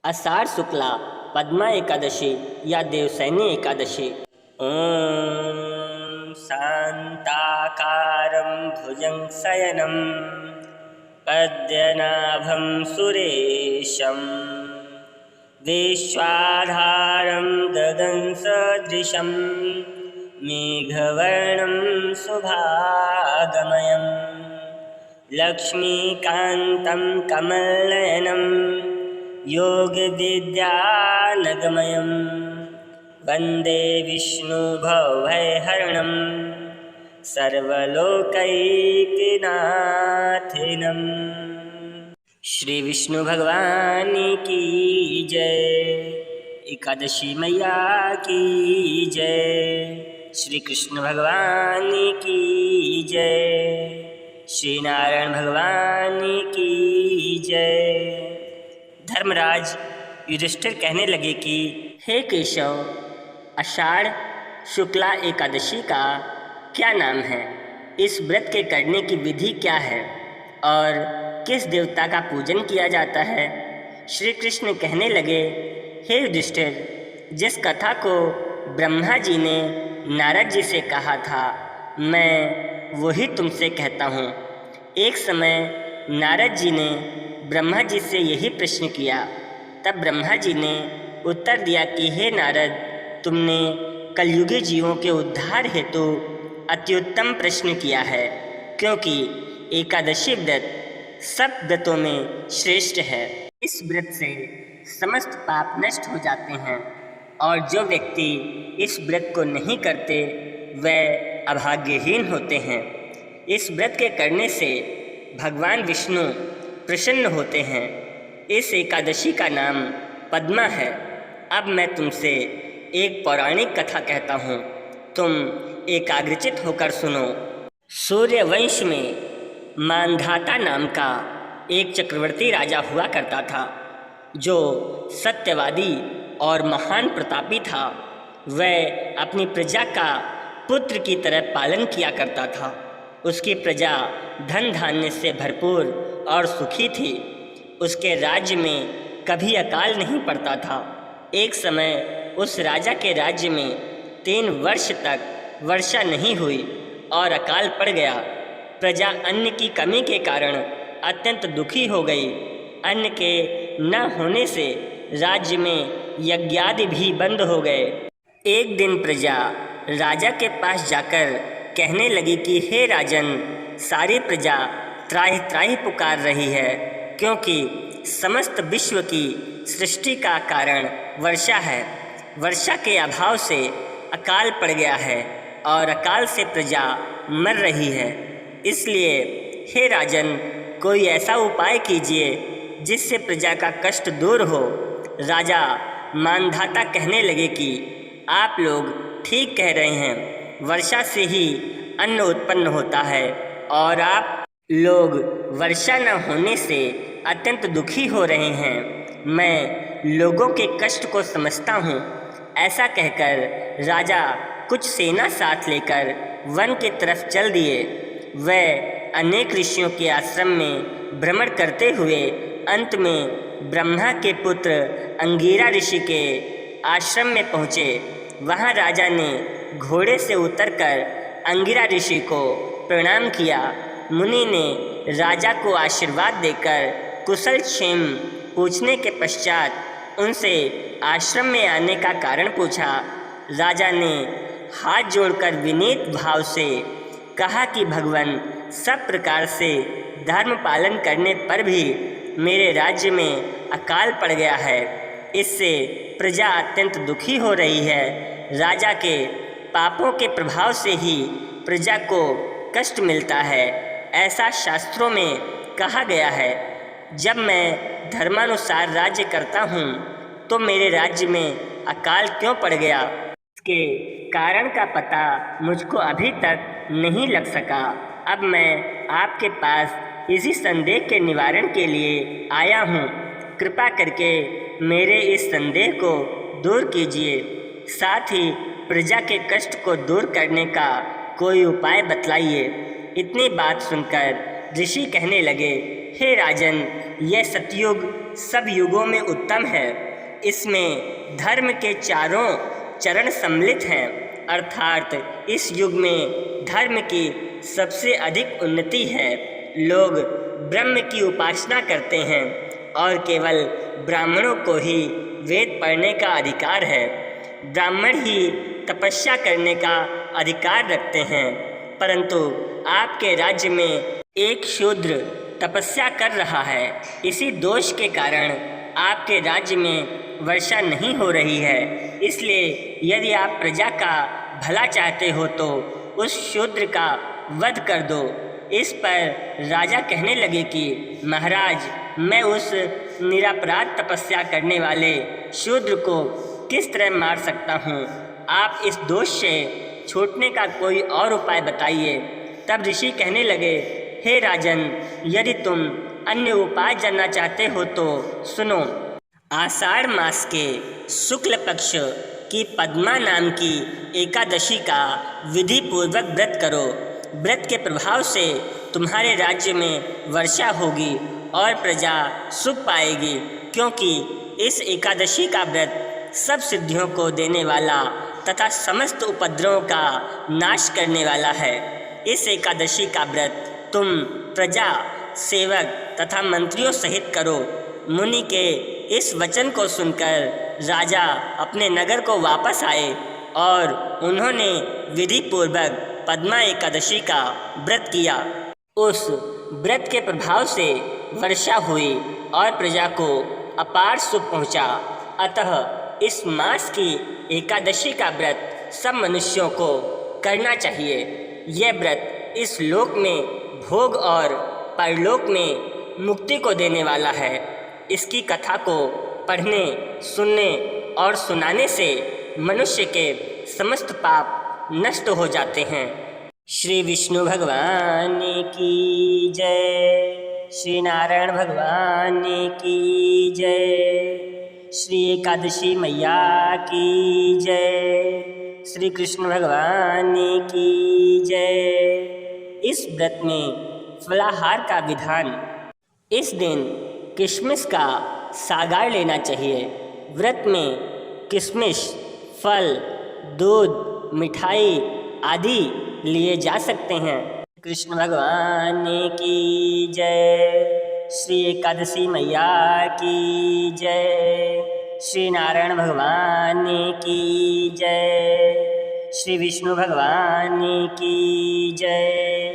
आषाढ़ शुक्ला पद्मा एकादशी या देवसैनी एकादशी। ओम शांताकारं भुजंगशयनं पद्मनाभं सुरेशं विश्वाधारं गगनसदृशं मेघवर्णं शुभागमयं लक्ष्मीकान्तं कमलनयनं योगविद्यानगमयं वन्दे विष्णुभवभयहरणं सर्वलोकैकनाथनं। श्री विष्णु भगवान की जय। एकादशी मैया की जय। श्री कृष्ण भगवान की जय। श्री नारायण भगवान की जय। धर्मराज युधिष्ठिर कहने लगे कि हे केशव, आषाढ़ शुक्ला एकादशी का क्या नाम है? इस व्रत के करने की विधि क्या है और किस देवता का पूजन किया जाता है? श्री कृष्ण कहने लगे, हे युधिष्ठिर, जिस कथा को ब्रह्मा जी ने नारद जी से कहा था, मैं वही तुमसे कहता हूँ। एक समय नारद जी ने ब्रह्मा जी से यही प्रश्न किया। तब ब्रह्मा जी ने उत्तर दिया कि हे नारद, तुमने कलयुगी जीवों के उद्धार हेतु अत्युत्तम प्रश्न किया है, क्योंकि एकादशी व्रत सब व्रतों में श्रेष्ठ है। इस व्रत से समस्त पाप नष्ट हो जाते हैं और जो व्यक्ति इस व्रत को नहीं करते वह अभाग्यहीन होते हैं। इस व्रत के करने से भगवान विष्णु प्रसन्न होते हैं। इस एकादशी का नाम पद्मा है। अब मैं तुमसे एक पौराणिक कथा कहता हूँ, तुम एकाग्रचित होकर सुनो। सूर्यवंश में मांधाता नाम का एक चक्रवर्ती राजा हुआ करता था, जो सत्यवादी और महान प्रतापी था। वह अपनी प्रजा का पुत्र की तरह पालन किया करता था। उसकी प्रजा धन धान्य से भरपूर और सुखी थी। उसके राज्य में कभी अकाल नहीं पड़ता था। एक समय उस राजा के राज्य में 3 वर्ष तक वर्षा नहीं हुई और अकाल पड़ गया। प्रजा अन्न की कमी के कारण अत्यंत दुखी हो गई। अन्न के न होने से राज्य में यज्ञादि भी बंद हो गए। एक दिन प्रजा राजा के पास जाकर कहने लगी कि हे राजन, सारी प्रजा त्राहि त्राहि पुकार रही है, क्योंकि समस्त विश्व की सृष्टि का कारण वर्षा है। वर्षा के अभाव से अकाल पड़ गया है और अकाल से प्रजा मर रही है। इसलिए हे राजन, कोई ऐसा उपाय कीजिए जिससे प्रजा का कष्ट दूर हो। राजा मानधाता कहने लगे कि आप लोग ठीक कह रहे हैं, वर्षा से ही अन्न उत्पन्न होता है और आप लोग वर्षा न होने से अत्यंत दुखी हो रहे हैं। मैं लोगों के कष्ट को समझता हूँ। ऐसा कहकर राजा कुछ सेना साथ लेकर वन की तरफ चल दिए। वह अनेक ऋषियों के आश्रम में भ्रमण करते हुए अंत में ब्रह्मा के पुत्र अंगिरा ऋषि के आश्रम में पहुँचे। वहाँ राजा ने घोड़े से उतरकर अंगिरा ऋषि को प्रणाम किया। मुनि ने राजा को आशीर्वाद देकर कुशल क्षेम पूछने के पश्चात उनसे आश्रम में आने का कारण पूछा। राजा ने हाथ जोड़कर विनीत भाव से कहा कि भगवान, सब प्रकार से धर्म पालन करने पर भी मेरे राज्य में अकाल पड़ गया है। इससे प्रजा अत्यंत दुखी हो रही है। राजा के पापों के प्रभाव से ही प्रजा को कष्ट मिलता है, ऐसा शास्त्रों में कहा गया है। जब मैं धर्मानुसार राज्य करता हूँ तो मेरे राज्य में अकाल क्यों पड़ गया, इसके कारण का पता मुझको अभी तक नहीं लग सका। अब मैं आपके पास इसी संदेह के निवारण के लिए आया हूँ। कृपा करके मेरे इस संदेह को दूर कीजिए, साथ ही प्रजा के कष्ट को दूर करने का कोई उपाय बतलाइए। इतनी बात सुनकर ऋषि कहने लगे, हे राजन, यह सतयुग सब युगों में उत्तम है। इसमें धर्म के चारों चरण सम्मिलित हैं, अर्थात इस युग में धर्म की सबसे अधिक उन्नति है। लोग ब्रह्म की उपासना करते हैं और केवल ब्राह्मणों को ही वेद पढ़ने का अधिकार है। ब्राह्मण ही तपस्या करने का अधिकार रखते हैं, परंतु आपके राज्य में एक शूद्र तपस्या कर रहा है। इसी दोष के कारण आपके राज्य में वर्षा नहीं हो रही है। इसलिए यदि आप प्रजा का भला चाहते हो तो उस शूद्र का वध कर दो। इस पर राजा कहने लगे कि महाराज, मैं उस निरपराध तपस्या करने वाले शूद्र को किस तरह मार सकता हूँ? आप इस दोष से छूटने का कोई और उपाय बताइए। तब ऋषि कहने लगे, हे राजन, यदि तुम अन्य उपाय जानना चाहते हो तो सुनो। आषाढ़ मास के शुक्ल पक्ष की पद्मा नाम की एकादशी का विधि पूर्वक व्रत करो। व्रत के प्रभाव से तुम्हारे राज्य में वर्षा होगी और प्रजा सुख पाएगी, क्योंकि इस एकादशी का व्रत सब सिद्धियों को देने वाला तथा समस्त उपद्रवों का नाश करने वाला है। इस एकादशी का व्रत तुम प्रजा, सेवक तथा मंत्रियों सहित करो। मुनि के इस वचन को सुनकर राजा अपने नगर को वापस आए और उन्होंने विधि पूर्वक पद्मा एकादशी का व्रत किया। उस व्रत के प्रभाव से वर्षा हुई और प्रजा को अपार सुख पहुंचा। अतः इस मास की एकादशी का व्रत सब मनुष्यों को करना चाहिए। यह व्रत इस लोक में भोग और परलोक में मुक्ति को देने वाला है। इसकी कथा को पढ़ने, सुनने और सुनाने से मनुष्य के समस्त पाप नष्ट हो जाते हैं। श्री विष्णु भगवान की जय। श्री नारायण भगवान की जय। श्री एकादशी मैया की जय। श्री कृष्ण भगवान की जय। इस व्रत में फलाहार का विधान। इस दिन किशमिश का सागार लेना चाहिए। व्रत में किशमिश, फल, दूध, मिठाई आदि लिए जा सकते हैं। कृष्ण भगवान की जय। श्री एकादशी मैया की जय। श्री नारायण भगवान की जय। श्री विष्णु भगवान की जय।